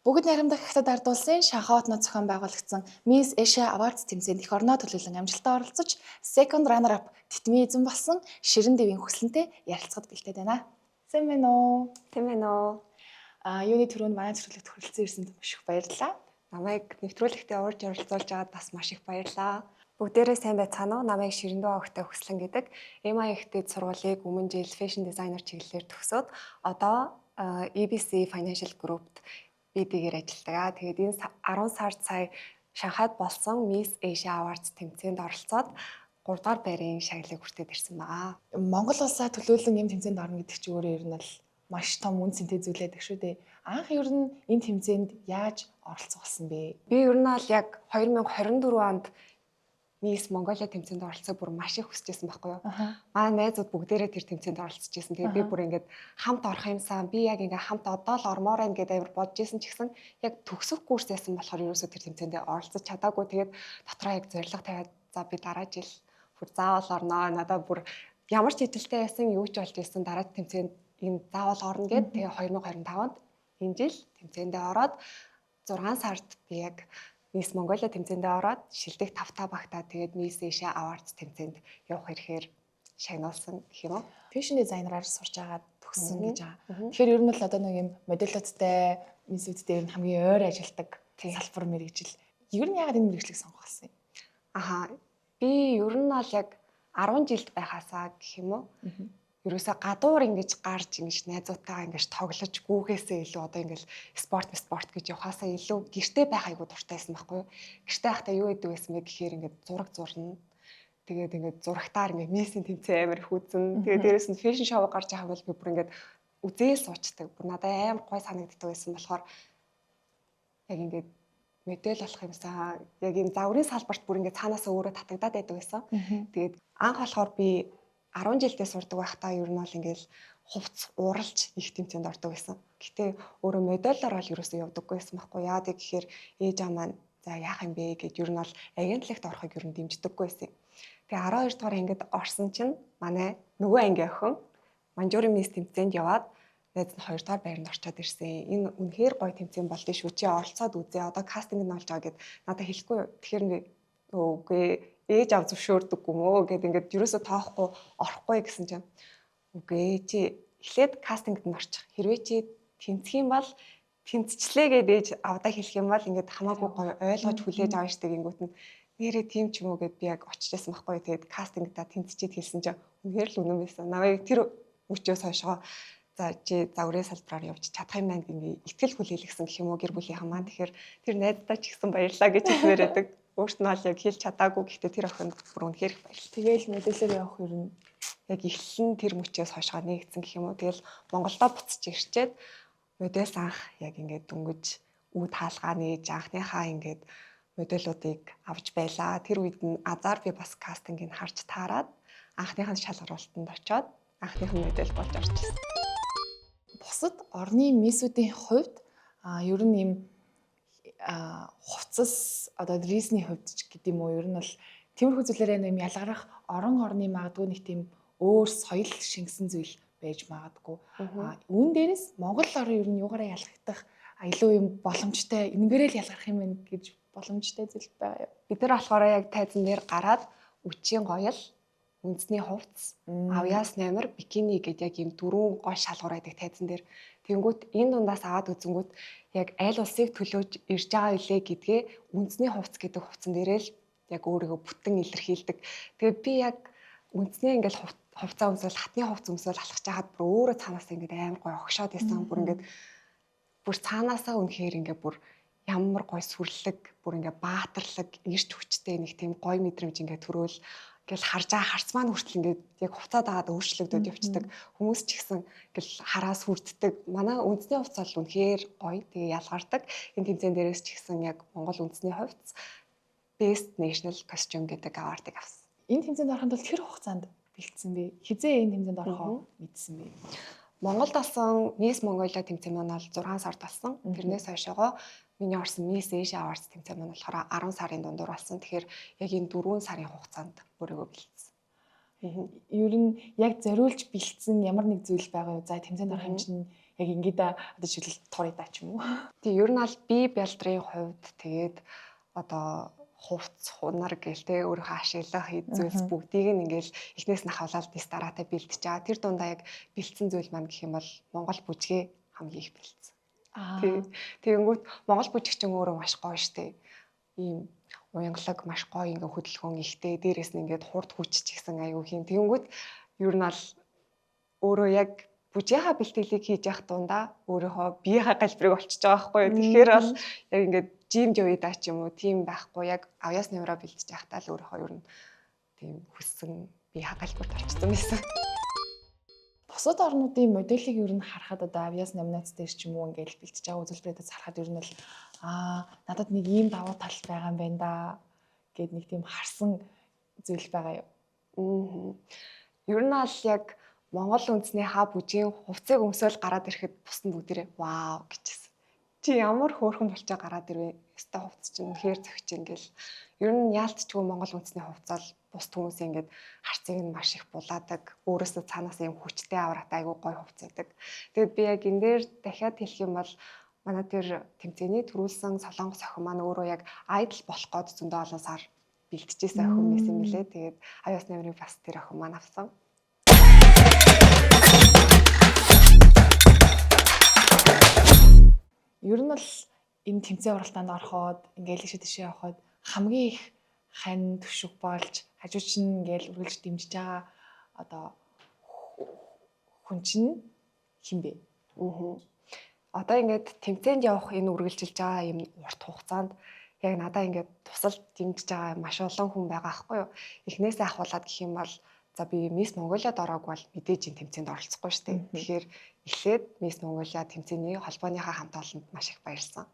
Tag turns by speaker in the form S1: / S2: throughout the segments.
S1: Бүгд найрамдах Хятад ард улсын Шанхай хотнод зохион байгуулагдсан Miss Asia Awards тэмцээнд эх орноо төлөөлөн амжилттай оролцож, second runner up титмийн эзэн болсон Ширин Дэвийн хүслэнтэй ярилцахад бэлдээд байна. Сайн байна уу?
S2: Тийм ээ нөө.
S1: Юуны түрүүнд манай зөвлөлт хүрэлцэн ирсэнд маш их баярлалаа.
S2: Намайг нэвтрүүлэгтээ урьж оролцуулж байгаад бас маш их баярлалаа. Бүгдээрээ сайн байцгаана уу? Намайг Ширин Дэв охтой Хүслэн гэдэг. MIFT сургуулийг өмнө жил fashion designer чиглэлээр төгсөөд одоо EBC Financial Group-т BD-гээр ажилладаг. Тэгээд энэ 10 сард сая Шанхайд болсон Miss Asia Awards тэмцээнд оролцоод 3 дахь байрын шагналыг хүртээд ирсэн байгаа.
S1: Монгол улсаа төлөөлөн юм тэмцээнд орно гэдэг чинь өөрөө ер нь л маш том үн цэнтэй зүйл байдаг шүү дээ. Анх ер нь энэ тэмцээнд яаж оролцох болсон бэ?
S2: Би ер нь л яг 2024 онд Miss Mongolia тэмцээнд оролцох бүр маш их хүсэжсэн байхгүй юу? Манай найзууд бүгдээрээ тэр тэмцээнд оролцож байсан. Тэгээд би бүр ингээд хамт орох юмсан, би яг ингээд хамт одоо л ормоор байна гэдэг амар бодож исэн ч гэсэн яг төгсөх курс яасан болохоор ерөөсөө тэр тэмцээндээ оролцож чадаагүй. Тэгээд дотроо яг зориг тавиад за би дараа жил бүр заавал орноо. Надад бүр ямар ч хэтэлтэй байсан, юу ч болж исэн дараа тэмцээнд энэ заавал орно гэд тэгээ 2025-нд энэ жил тэмцээндээ ороод 6 сард би яг Miss Mongolia тэмцээндээ ороод шилдэг тавтаа багтаа тэгээд Miss Asia Awards тэмцээнд явах ирэхээр шагнуулсан гэх юм уу?
S1: Fashion designer-аар сурч агаад төгссөн гэж байгаа. Тэгэхээр ер нь л одоо нэг юм модельоттой мисүүдтэй ер нь хамгийн ойр ажилтдаг салбар мэргэжил. Ер нь яагаад энэ мэргэжлийг сонгох болсон юм?
S2: Би ер нь л яг 10 жилд байхасаа гэх юм уу? Ерөөсө гадуур ингэж гарч ингэж найзуудтайгаа ингэж тоглож гүүхээсээ илүү одоо ингэж спорт гэж явахаасаа илүү гэртээ байх айгуу дуртай байсан байхгүй юу. Гэртээ байхдаа юу гэдэг байсан бэ гэхээр ингэж зураг зурна. Тэгээд ингэж зурагтаар ингэж миссийн тэмцээн амар их үзэн. Тэгээд дээрээс нь фэшн шоу гарч байгаа бол би бүр ингэж үзээл суучдаг. Бүр надад амар гой санагддаг байсан болохоор яг ингэж мэдээл болох юмсаа яг энэ загварын салбарт бүр ингэж цаанаасаа өөрөө татагдаад байдаг байсан. Тэгээд анх болохоор би 10 жилдээ сурдаг байхдаа ер нь бол ингээл хувцс уралж их тэмцээнд ордог байсан. Гэтэ өөрөө медалаар бол ерөөсөө явдаггүй байсан байхгүй. Яагаад гэхээр ээж аа маань за яах юм бэ гэж ер нь бол агентлагт орохыг ер нь дэмждэггүй байсан. Тэгээ 12 дугаар ангид орсон чинь манай нөгөө анги охин Манжуурын Miss тэмцээнд яваад найз нь 2 дугаар байранд орчоод ирсэн. Энэ үнэхээр гоё тэмцээн болдсон шүү. Чи оролцоод үзээ. Одоо кастинг нь болж байгаа гэд надад хэлэхгүй. Тэгэхээр үгүй ээж ав зөвшөөрдөггүй мөө гэд ингээд юусоо тоохгүй орохгүй гэсэн чинь үгүй чи эхлээд кастингд нь орчих. Хэрвээ чи тэнцэх юм бол тэнцчлээ гэд ээж авдаа хэлэх юм бол ингээд хамаагүй гоё ойлгож хүлээж авна штэ гингүүт нь нэрээ тийм ч юм уу гэд би яг очижсэн байхгүй. Тэгээд кастингда тэнцчихэд хэлсэн чинь үнэхээр л үнэн байсан. Намайг тэр мөчөөс хойшоо за чи загварын салбараар явж чадах юм байна гингээ итгэл хүлээлгсэн гэх юм уу гэр бүлийнхэн маань. Тэгэхээр тэр найздаа ч ихсэн баярлаа гэж хэлмээр байдаг. Өөрт нь бол яг хэлж чадаагүй гэхдээ тэр охинд бүр үнэхээр их баярлалаа.
S1: Тэгээл модельээр явах ер нь
S2: яг эхлэн тэр мөчөөс хойшоо нэгдсэн гэх юм уу. Тэгэл Монголдо буцаж ирчээд модельс анх яг ингээд дөнгөж үүд хаалгаа нээж анхныхаа ингээд модельуудыг авч байлаа. Тэр үед нь азар би бас кастингийг харж таарад анхныхаа шалгуултанд очоод анхных нь модель болж орж ирсэн.
S1: Бусад орны миссүүдийн хувьд ер нь юм хувцас одоо дресний хувьд ч гэдэг юм уу ер нь бол тиймэрхүү зүйлээрээ юм ялгарах орон орны магадгүй нэг тийм өөр соёл шингэсэн зүйл байж магадгүй. Үүн дээрээс Монгол орн ер нь юугаараа ялгагдах илүү юм боломжтой энэгээрээ л ялгарх юм байна гэж боломжтой зүйл байгаа юу?
S2: Бид нар болохоор яг тайзан дээр гараад үчийн гоёл, үндэсний хувцас, авьяас наймар, бикини гэдэг яг юм дөрвөн гол шалгуур байдаг тайзан дээр. Тэнгүүт энэ дундаас аваад үзэнгүүт яг аль улсыг төлөөж ирж байгаа илээ гэдгээ үндэсний хувцас гэдэг хувцсан дээрээ л яг өөрийгөө бүтэн илэрхийлдэг. Тэгээд би яг үндэснээ ингээл хувцас өмсөл хатны хувцас өмсөл алхаж байхад бүр өөрөө цаанаасаа ингээд амар гой огшоод байсан. Бүр ингээд бүр цаанаасаа үнэхээр ингээд бүр ямар гой сүрлэг, бүр ингээд баатарлаг, эрч хүчтэй нэг тийм гой мэдрэмж ингээд төрөөл ингээл харж байгаа харц маань хүртэл ингээд яг хувцаад байгаад өөрчлөгдөд явцдаг. Хүмүүс ч ихсэн ингээл хараас хүрддэг. Манай үндэсний хувцас бол үнэхээр гоё. Тэгээ ялгардаг. Энэ тэмцээн дээрээс ч ихсэн яг Монгол үндэсний хувцас Best National Costume гэдэг award-ыг авсан.
S1: Энэ тэмцээнд ороход бол тэр хугацаанд бэлдсэн бэ? Хизээ энэ тэмцээнд орохоо мэдсэн бэ?
S2: Монголд болсон Miss Mongolia тэмцээн маань бол 6 сард болсон. Тэрнээс хойшоо миний орсон Miss Asia Awards тэмцээн маань болохоор 10 сарын дундуур болсон. Тэгэхээр яг энэ 4 сарын хугацаанд өөрийгөө бэлдсэн.
S1: Ер нь яг зориулж бэлдсэн ямар нэг зүйл байгаа юу? За тэмцээнд орох юм чинь Яг ингээд одоо жишээл туридаа ч юм уу.
S2: Тэг ер нь аль бие бялдрын хувьд тэгээд одоо хувц хунар гэл те өөрийнхөө ашиглах зүйлс бүгдийг нь ингээл эхнээс нь хавлаад дэс дараатай бэлтэж байгаа. Тэр дундаа яг бэлдсэн зүйл маань гэх юм бол Монгол бүжгээ хамгийн их бэлдсэн. Тэгэнгүүт Монгол бүжигчин өөрөө маш гоё штэ. Ийм уянгалаг маш гоё ингээ хөдөлгөөн ихтэй дээрээс нь ингээд хурд хүч ч гэсэн аюу хийн. Тэгэнгүүт ер нь аль өөрөө яг бүжийнхаа бэлтгэлийг хийж явах дундаа өөрийнхөө биеийнхаа галбирыг олчиж байгаа байхгүй юу. Тэгэхээр бол яг ингээд жимд явъя ч юм уу тийм байхгүй яг авьяас нэмраа бэлтэж явахдаа л өөрийнхөө ер нь тийм хүссэн биеийнхаа галбирт орчсон байсан.
S1: Бусад орнуудын моделийг ер нь харахад одоо авьяас номинац дээр ч юм уу ингээд бэлтэж байгаа үзүүлбэрээс харахад ер нь бол надад нэг ийм давуу тал байгаа юм байна да гэд нэг тийм харсан зүйл байгаа юу.
S2: Ер нь аль яг Монгол үндэсний хаа бүжгийн хувцсыг өмсөөл гараад ирэхэд бусд нь бүгдээрээ вау гэжсэн. Чи ямар хөөрхөн болчоо гараад ирвэ? Өстой хувцс чинь үнэхээр зөгч ингээл. Ер нь яалтчгүй Монгол үндэсний хувцаал бусд хүмүүс ингээд харцыг нь маш их булаадаг. Өөрөөсөө цаанаас юм хүчтэй авраатай айгүй гоё хувцс байдаг. Тэгэд би яг энэ дээр дахиад хэлэх юм бол манай тэр тэмцээний төрүүлсэн Солонгос охин маань өөрөө яг айдл болох гээд зөндөө олон сар бэлтжижсэн охин байсан юм билэ. Тэгээд авьяас нэмрийг бас тэр охин маань авсан.
S1: Ер нь бол энэ тэмцээн уралдаанд ороход ингээл тийшээ явахад хамгийн их хань төшөг болж хажууд чинь ингээл үргэлж дэмжиж байгаа одоо хүн чинь хинбэ?
S2: Одоо ингээд тэмцээнд явах энэ үргэлжилж байгаа юм урт хугацаанд яг надаа ингээд тусал дэмжиж байгаа маш олон хүн байгаа байхгүй юу? Эхнээсээ ахуулаад гэх юм бол за би Мисс Монголиад ороагүй бол мэдээж энэ тэмцээнд оролцохгүй шүү дээ. Тэгэхээр эхлээд Мисс Монголиа тэмцээний холбооныхаа хамт олонд маш их баярлсан.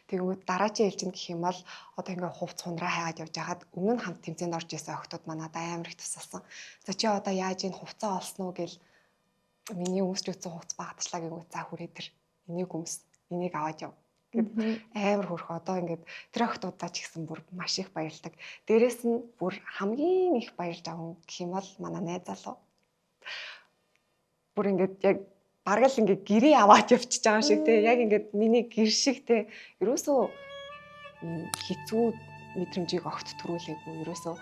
S2: Тэгвэл дараагийн ээлжинд гэх юм бол одоо ингээ хувц хундраа хайгаад явж байхад өмнө нь хамт тэмцээнд орж исэн охтууд манад амар их тусалсан. За чи одоо яаж энэ хувцаа олсон уу гэл миний өмсч үтсэн хувц багтчлаа гэнгүүт за хүрээ тэр энийг өмс энийг аваад яв гэд амар хөрх одоо ингээд тэр охтуудаа ч гэсэн бүр маш их баярлдаг. Дээрээс нь бүр хамгийн их баярлж байгаа гэх юм бол манай найз залуу. Бүр ингээд яг бараг л ингээд гэрээ аваад явчихж байгаа шиг те яг ингээд миний гэр шиг те ерөөсөө хэцүү мэдрэмжийг огт төрүүлээгүй ерөөсөө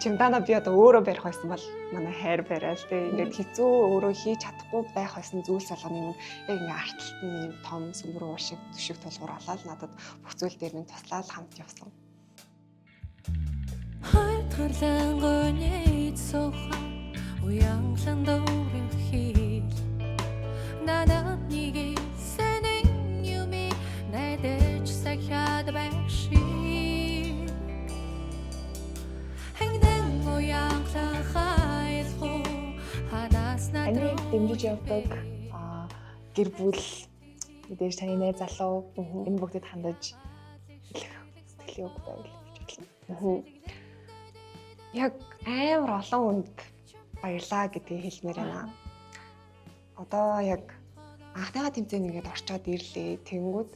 S2: чимдана би одоо өөрөө барих байсан бол манай хайр барайл те ингээд хэцүү өөрөө хийж чадахгүй байх байсан зүйлс болгоны юм яг ингээд арталт нь юм том сүмбэр уушиг төшиг тулгуур олоод надад бүх зүйл дээр минь туслаад хамт явсан.
S3: Хайтгалан гоньяд суухан уянглан дөрвөн хий надад нэг сэнэн юми найдаж сахиад байши
S1: Анийг дэмжиж явдаг гэр бүл мэдээж таны найз залуу энэ бүгдэд хандаж сэтгэлийн үг байвал гэж бодлоо.
S2: Яг амар олон хүнд баярлаа гэдгийг хэлмээр байна. Одоо яг анхныхаа тэмцээнд ингээд орчоод ирлээ. Тэнгүүд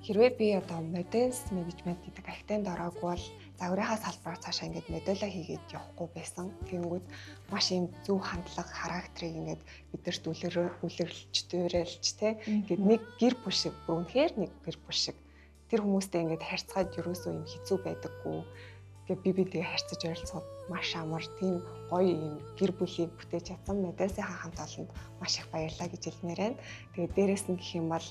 S2: хэрвээ би одоо моделс менежмент гэдэг актемд ороогүй бол загварынхаа салбараар цаашаа ингээд модельо хийгээд явахгүй байсан. Тэнгүүд маш юм зөв хандлага, характерыг ингээд бидэрт үлэрлж, дүүрэлж те. Ингээд нэг гэр бүл шиг, бүр үнэхээр нэг гэр бүл шиг тэр хүмүүстэй ингээд харьцаад ерөөсөө юм хэцүү байдаггүй. Тэгээд би бидэд харьцаж ойролцоход маш амар тийм гоё юм гэр бүлийг бүтээж чадсан медалсийнхаа хамт олонд маш их баярлалаа гэж хэлмээр байна. Тэгээд дээрэс нь гэх юм бол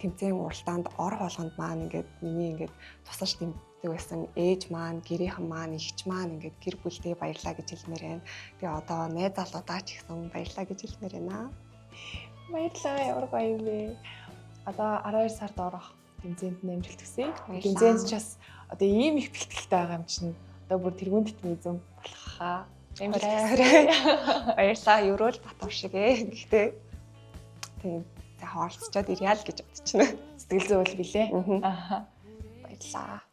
S2: тэмцээн уралдаанд орох болгонд маань ингээд миний ингээд тусалж тэмдэг байсан ээж маань, гэрийнхэн маань, эгч маань ингээд гэр бүлдээ баярлалаа гэж хэлмээр байна. Тэгээд одоо найз залуудаа ч ихсэн баярлалаа гэж хэлмээр байна.
S1: Баярлалаа, ямар гоё юм бэ. Одоо 12 сард орох тэмцээнд нэмжлэлт өгсөн. Тэмцээнд ч бас одоо ийм их бэлтгэлтэй байгаа юм чинь одоо бүр тэргүүн тэтмизм болох хаа.
S2: Баярлалаа, Еврол Батбар шиг ээ. Гэхдээ тийм за хоолцчоод иряа л гэж бодчихно.
S1: Сэтгэл зүйн билээ.
S2: Аа.
S1: Баярлалаа.